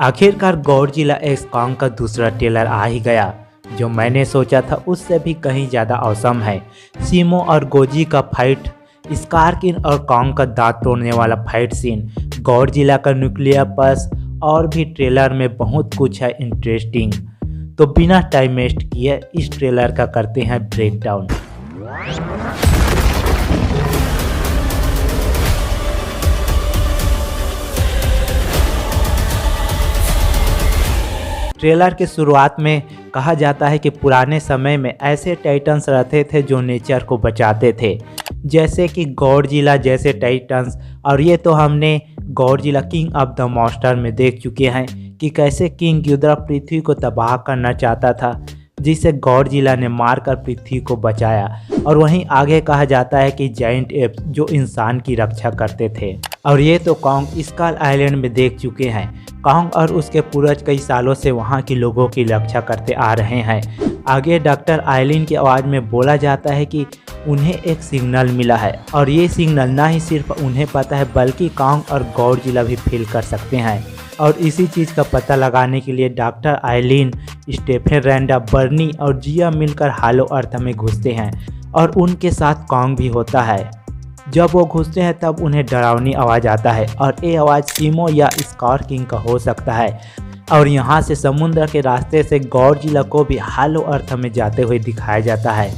आखिरकार Godzilla x Kong का दूसरा ट्रेलर आ ही गया, जो मैंने सोचा था उससे भी कहीं ज़्यादा औसम है। सीमो और गोजी का फाइट, स्कारकिन और कॉन्ग का दांत तोड़ने वाला फाइट सीन, गॉडजिला का न्यूक्लियर पल्स और भी ट्रेलर में बहुत कुछ है इंटरेस्टिंग। तो बिना टाइम वेस्ट किए इस ट्रेलर का करते हैं ब्रेकडाउन। ट्रेलर के शुरुआत में कहा जाता है कि पुराने समय में ऐसे टाइटन्स रहते थे जो नेचर को बचाते थे, जैसे कि गॉडजिला जैसे टाइटन्स। और ये तो हमने Godzilla king of the monster में देख चुके हैं कि कैसे किंग गिदरा पृथ्वी को तबाह करना चाहता था, जिसे गॉडजिला ने मारकर पृथ्वी को बचाया। और वहीं आगे कहा जाता है कि जायंट एप्स जो इंसान की रक्षा करते थे। और ये तो कॉन्ग स्कल आइलैंड में देख चुके हैं। कॉन्ग और उसके पूर्वज कई सालों से वहाँ के लोगों की रक्षा करते आ रहे हैं। आगे डॉक्टर आइलिन की आवाज़ में बोला जाता है कि उन्हें एक सिग्नल मिला है, और ये सिग्नल ना ही सिर्फ उन्हें पता है बल्कि कॉन्ग और गॉडजिला भी फील कर सकते हैं। और इसी चीज़ का पता लगाने के लिए डॉक्टर आइलिन, स्टेफन रैंडा, बर्नी और जिया मिलकर हालो अर्थ में घुसते हैं, और उनके साथ कॉन्ग भी होता है। जब वो घुसते हैं तब उन्हें डरावनी आवाज़ आता है, और ये आवाज़ सीमो या स्कारकिन का हो सकता है। और यहाँ से समुद्र के रास्ते से गॉडजिला को भी हालो अर्थ में जाते हुए दिखाया जाता है।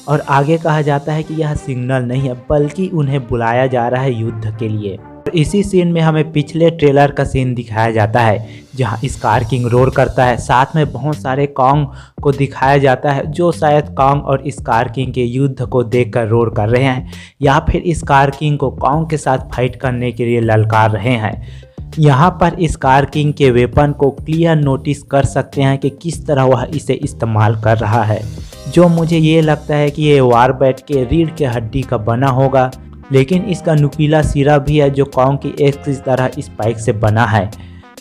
और आगे कहा जाता है कि यह सिग्नल नहीं है बल्कि उन्हें बुलाया जा रहा है युद्ध के लिए। इसी सीन में हमें पिछले ट्रेलर का सीन दिखाया जाता है जहां स्कारकिन रोर करता है। साथ में बहुत सारे कॉन्ग को दिखाया जाता है जो शायद कॉन्ग और स्कारकिन के युद्ध को देखकर रोर कर रहे हैं, या फिर स्कारकिन को कॉन्ग के साथ फाइट करने के लिए ललकार रहे हैं। यहाँ पर स्कारकिन के वेपन को क्लियर नोटिस कर सकते हैं कि किस तरह वह इसे इस्तेमाल कर रहा है, जो मुझे ये लगता है कि ये वारबैट के रीढ़ के हड्डी का बना होगा। लेकिन इसका नुकीला सिरा भी है जो कॉन्ग की एक्स की तरह स्पाइक से बना है।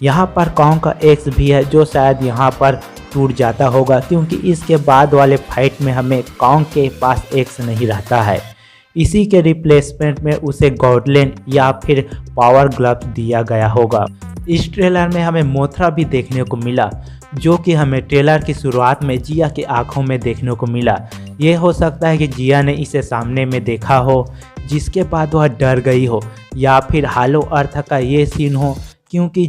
यहाँ पर कॉन्ग का एक्स भी है जो शायद यहाँ पर टूट जाता होगा, क्योंकि इसके बाद वाले फाइट में हमें कॉन्ग के पास एक्स नहीं रहता है। इसी के रिप्लेसमेंट में उसे गॉडलैंड या फिर पावर ग्लव्स दिया गया होगा। इस ट्रेलर में हमें मोथरा भी देखने को मिला, जो कि हमें ट्रेलर की शुरुआत में जिया की आंखों में देखने को मिला। ये हो सकता है कि जिया ने इसे सामने में देखा हो, जिसके बाद वह डर गई हो, या फिर हालो अर्थ का ये सीन हो, क्योंकि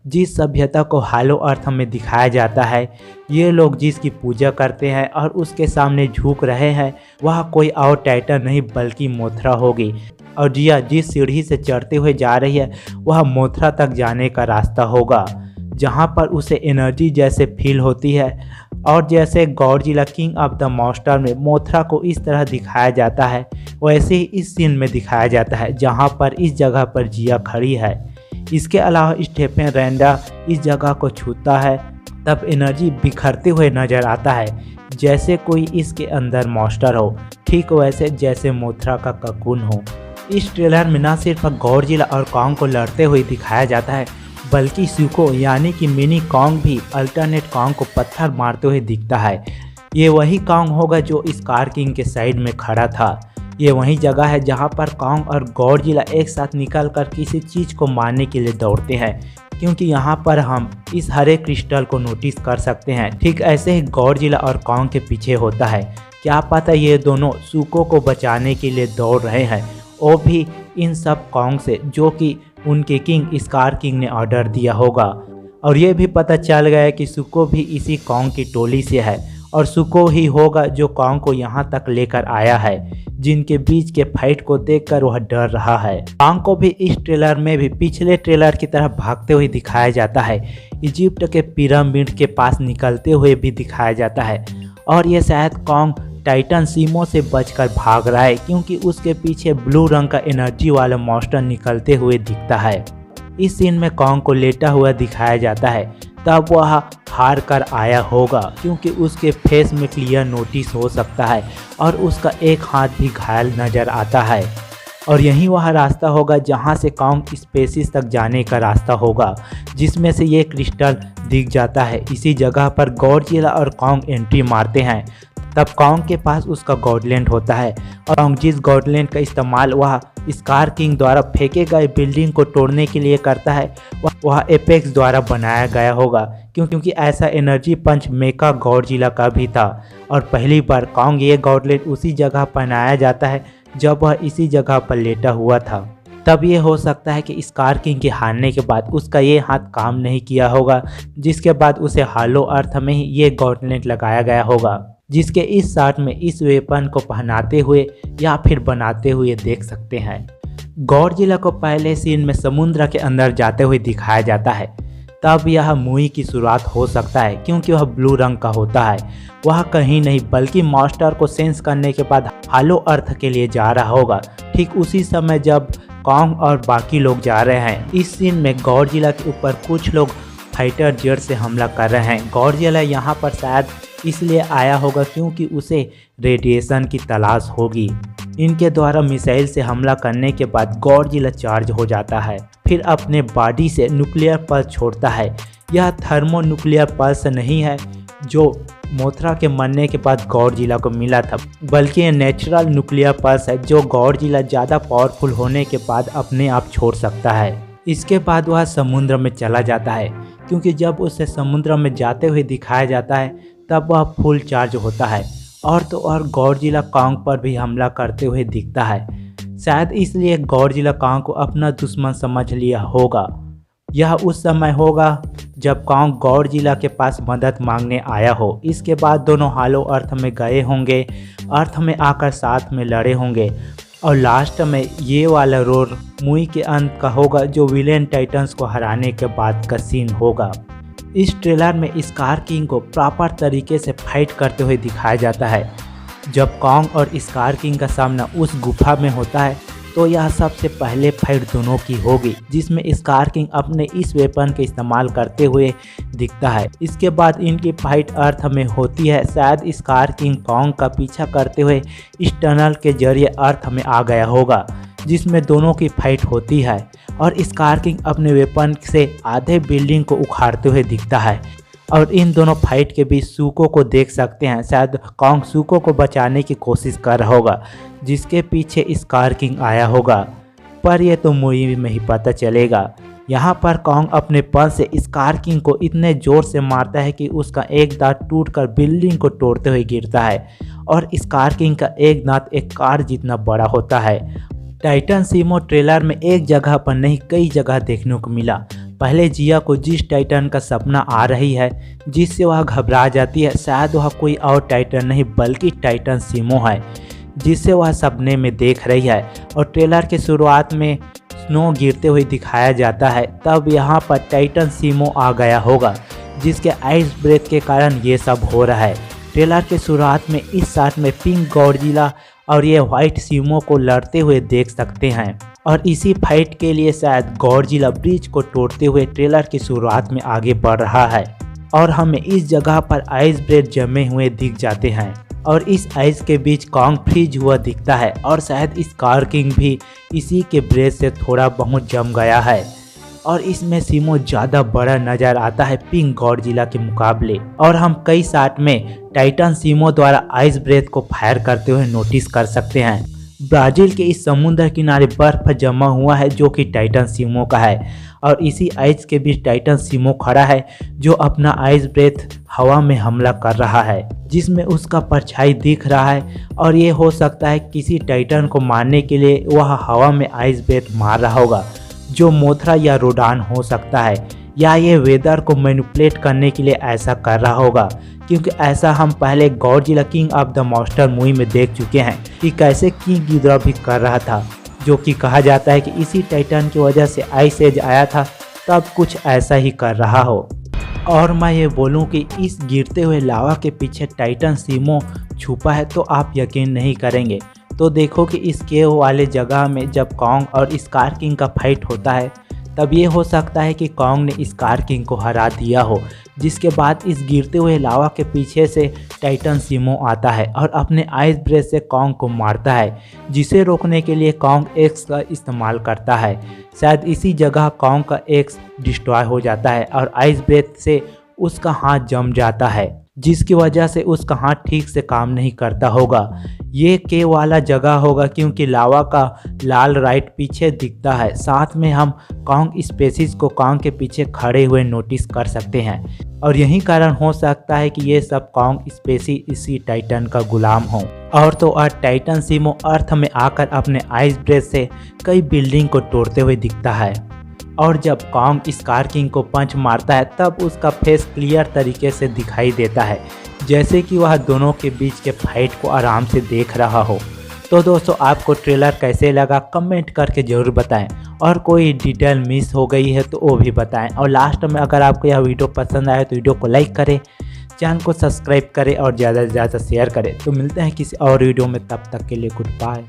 जिस सभ्यता को हालो अर्थ में दिखाया जाता है, ये लोग जिसकी पूजा करते हैं और उसके सामने झुक रहे हैं, वह कोई और टाइटन नहीं बल्कि मोथरा होगी। और जिया जिस सीढ़ी से चढ़ते हुए जा रही है वह मोथरा तक जाने का रास्ता होगा, जहाँ पर उसे एनर्जी जैसे फील होती है। और जैसे Godzilla king of the monster में मोथरा को इस तरह दिखाया जाता है, वैसे ही इस सीन में दिखाया जाता है जहाँ पर इस जगह पर जिया खड़ी है। इसके अलावा स्टेफन रैंडा इस जगह को छूता है, तब एनर्जी बिखरते हुए नजर आता है, जैसे कोई इसके अंदर मॉन्स्टर हो, ठीक वैसे जैसे मोथरा का ककून हो। इस ट्रेलर में न सिर्फ गॉडजिला और कॉन्ग को लड़ते हुए दिखाया जाता है, बल्कि सुको यानी कि मिनी कॉन्ग भी अल्टरनेट कॉन्ग को पत्थर मारते हुए दिखता है। ये वही कॉन्ग होगा जो स्कारकिन के साइड में खड़ा था। ये वही जगह है जहाँ पर कॉन्ग और गॉडजिला एक साथ निकलकर किसी चीज़ को मारने के लिए दौड़ते हैं, क्योंकि यहाँ पर हम इस हरे क्रिस्टल को नोटिस कर सकते हैं। ठीक ऐसे ही गॉडजिला और कॉन्ग के पीछे होता है। क्या पता ये दोनों सुको को बचाने के लिए दौड़ रहे हैं, वो भी इन सब कॉन्ग से जो कि उनके किंग स्कारकिन ने ऑर्डर दिया होगा। और ये भी पता चल गया कि सुको भी इसी कॉन्ग की टोली से है, और सुको ही होगा जो कॉन्ग को यहाँ तक लेकर आया है, जिनके बीच के फाइट को देखकर वह डर रहा है। कॉन्ग को भी इस ट्रेलर में भी पिछले ट्रेलर की तरह भागते हुए दिखाया जाता है। इजिप्ट के पिरामिड के पास निकलते हुए भी दिखाया जाता है, और ये शायद कॉन्ग टाइटन सीमो से बचकर भाग रहा है, क्योंकि उसके पीछे ब्लू रंग का एनर्जी वाला मॉन्स्टर निकलते हुए दिखता है। इस सीन में कॉन्ग को लेटा हुआ दिखाया जाता है, तब वह हार कर आया होगा, क्योंकि उसके फेस में क्लियर नोटिस हो सकता है, और उसका एक हाथ भी घायल नज़र आता है। और यही वह रास्ता होगा जहां से कॉन्ग स्पेसिस तक जाने का रास्ता होगा, जिसमें से ये क्रिस्टल दिख जाता है। इसी जगह पर गॉडजिला और कॉन्ग एंट्री मारते हैं, तब कॉन्ग के पास उसका गॉडलैंड होता है और कॉन्ग जिस गॉडलैंड का इस्तेमाल वह स्कार किंग द्वारा फेंके गए बिल्डिंग को तोड़ने के लिए करता है वह एपेक्स द्वारा बनाया गया होगा, क्योंकि ऐसा एनर्जी पंच मेका गॉडजिला का भी था। और पहली बार कॉन्ग ये गॉडलैंड उसी जगह बनाया जाता है जब वह इसी जगह पर लेटा हुआ था। तब ये हो सकता है कि स्कार किंग के हारने के बाद उसका ये हाथ काम नहीं किया होगा, जिसके बाद उसे हालो अर्थ में ही ये गॉडलैंड लगाया गया होगा, जिसके इस शॉट में इस वेपन को पहनाते हुए या फिर बनाते हुए देख सकते हैं। गॉडजिला को पहले सीन में समुद्र के अंदर जाते हुए दिखाया जाता है। तब यह मूवी की शुरुआत हो सकता है, क्योंकि वह ब्लू रंग का होता है। वह कहीं नहीं बल्कि मास्टर को सेंस करने के बाद हालो अर्थ के लिए जा रहा होगा। ठीक उसी समय जब कॉन्ग और बाकी लोग जा रहे हैं, इस सीन में गॉडजिला के ऊपर कुछ लोग फाइटर जेट से हमला कर रहे हैं। गॉडजिला यहाँ पर शायद इसलिए आया होगा क्योंकि उसे रेडिएशन की तलाश होगी। इनके द्वारा मिसाइल से हमला करने के बाद गॉडजिला चार्ज हो जाता है, फिर अपने बॉडी से न्यूक्लियर पल्स छोड़ता है। यह थर्मो न्यूक्लियर पल्स नहीं है जो मोथरा के मरने के बाद गॉडजिला को मिला था, बल्कि ये नेचुरल न्यूक्लियर पल्स है जो गॉडजिला ज़्यादा पावरफुल होने के बाद अपने आप छोड़ सकता है। इसके बाद वह समुद्र में चला जाता है, क्योंकि जब उसे समुद्र में जाते हुए दिखाया जाता है तब वह फुल चार्ज होता है और तो और गॉडजिला कॉन्ग पर भी हमला करते हुए दिखता है। शायद इसलिए गॉडजिला कॉन्ग को अपना दुश्मन समझ लिया होगा। यह उस समय होगा जब कॉन्ग गॉडजिला के पास मदद मांगने आया हो। इसके बाद दोनों हालो अर्थ में गए होंगे, अर्थ में आकर साथ में लड़े होंगे और लास्ट में ये वाला रोर मूवी के अंत का होगा जो विलेन टाइटन्स को हराने के बाद का सीन होगा। इस ट्रेलर में स्कार किंग को प्रॉपर तरीके से फाइट करते हुए दिखाया जाता है। जब कॉन्ग और स्कार किंग का सामना उस गुफा में होता है तो यह सबसे पहले फाइट दोनों की होगी, जिसमें स्कार किंग अपने इस वेपन के इस्तेमाल करते हुए दिखता है। इसके बाद इनकी फाइट अर्थ में होती है। शायद स्कार किंग कॉन्ग का पीछा करते हुए इस टनल के जरिए अर्थ में आ गया होगा, जिसमें दोनों की फाइट होती है और स्कार किंग अपने वेपन से आधे बिल्डिंग को उखाड़ते हुए दिखता है। और इन दोनों फाइट के बीच सूको को देख सकते हैं। शायद कॉन्ग सूको को बचाने की कोशिश कर रहा होगा, जिसके पीछे स्कार किंग आया होगा, पर यह तो मूवी में ही पता चलेगा। यहाँ पर कॉन्ग अपने पंच से स्कार किंग को इतने जोर से मारता है कि उसका एक दांत टूटकर बिल्डिंग को तोड़ते हुए गिरता है और स्कार किंग का एक दांत एक कार जितना बड़ा होता है। टाइटन सीमो ट्रेलर में एक जगह पर नहीं कई जगह देखने को मिला। पहले जिया को जिस टाइटन का सपना आ रही है जिससे वह घबरा जाती है, शायद वह कोई और टाइटन नहीं बल्कि टाइटन सीमो है जिसे वह सपने में देख रही है। और ट्रेलर के शुरुआत में स्नो गिरते हुए दिखाया जाता है। तब यहाँ पर टाइटन सीमो आ गया होगा, जिसके आइस ब्रेथ के कारण ये सब हो रहा है। ट्रेलर के शुरुआत में इस शॉट में पिंक गॉडजिला और ये व्हाइट सीमो को लड़ते हुए देख सकते हैं और इसी फाइट के लिए शायद गॉडजिला ब्रिज को तोड़ते हुए ट्रेलर की शुरुआत में आगे बढ़ रहा है और हमें इस जगह पर आइस ब्रेथ जमे हुए दिख जाते हैं और इस आइस के बीच कॉन्ग फ्रीज हुआ दिखता है और शायद स्कार किंग भी इसी के ब्रेथ से थोड़ा बहुत जम गया है और इसमें सीमो ज़्यादा बड़ा नज़र आता है पिंक गॉडजिला के मुकाबले। और हम कई शॉट में टाइटन सीमो द्वारा आइस ब्रेथ को फायर करते हुए नोटिस कर सकते हैं। ब्राज़ील के इस समुद्र किनारे बर्फ जमा हुआ है जो कि टाइटन सीमो का है और इसी आइस के बीच टाइटन सीमो खड़ा है जो अपना आइस ब्रेथ हवा में हमला कर रहा है, जिसमें उसका परछाई दिख रहा है और ये हो सकता है किसी टाइटन को मारने के लिए वह हवा में आइस ब्रेथ मार रहा होगा, जो मोथरा या रोडान हो सकता है, या ये वेदर को मैनिपुलेट करने के लिए ऐसा कर रहा होगा, क्योंकि ऐसा हम पहले Godzilla king of the monster movie में देख चुके हैं कि कैसे किंग गिडोरा भी कर रहा था, जो कि कहा जाता है कि इसी टाइटन की वजह से आइस एज आया था, तब कुछ ऐसा ही कर रहा हो। और मैं ये बोलूं कि इस गिरते हुए लावा के पीछे टाइटन सीमो छुपा है तो आप यकीन नहीं करेंगे। तो देखो कि इस केव वाले जगह में जब कॉन्ग और स्कार किंग का फाइट होता है तब ये हो सकता है कि कॉन्ग ने स्कार किंग को हरा दिया हो, जिसके बाद इस गिरते हुए लावा के पीछे से टाइटन सीमो आता है और अपने आइस ब्रेथ से कॉन्ग को मारता है, जिसे रोकने के लिए कॉन्ग एक्स का इस्तेमाल करता है। शायद इसी जगह कॉन्ग का एक्स डिस्ट्रॉय हो जाता है और आइस ब्रेथ से उसका हाथ जम जाता है, जिसकी वजह से उसका हाथ ठीक से काम नहीं करता होगा। ये के वाला जगह होगा क्योंकि लावा का लाल राइट पीछे दिखता है। साथ में हम कॉन्ग स्पेसीज को कॉन्ग के पीछे खड़े हुए नोटिस कर सकते हैं और यही कारण हो सकता है कि ये सब कॉन्ग स्पेसी इसी टाइटन का गुलाम हो। और तो और टाइटन सीमो अर्थ में आकर अपने आइस ब्रेथ से कई बिल्डिंग को तोड़ते हुए दिखता है और जब कॉन्ग स्कार किंग को पंच मारता है तब उसका फेस क्लियर तरीके से दिखाई देता है, जैसे कि वह दोनों के बीच के फाइट को आराम से देख रहा हो। तो दोस्तों आपको ट्रेलर कैसे लगा कमेंट करके ज़रूर बताएं और कोई डिटेल मिस हो गई है तो वो भी बताएं। और लास्ट में अगर आपको यह वीडियो पसंद आए तो वीडियो को लाइक करें, चैनल को सब्सक्राइब करें और ज़्यादा से ज़्यादा शेयर करें। तो मिलते हैं किसी और वीडियो में, तब तक के लिए गुड बाय।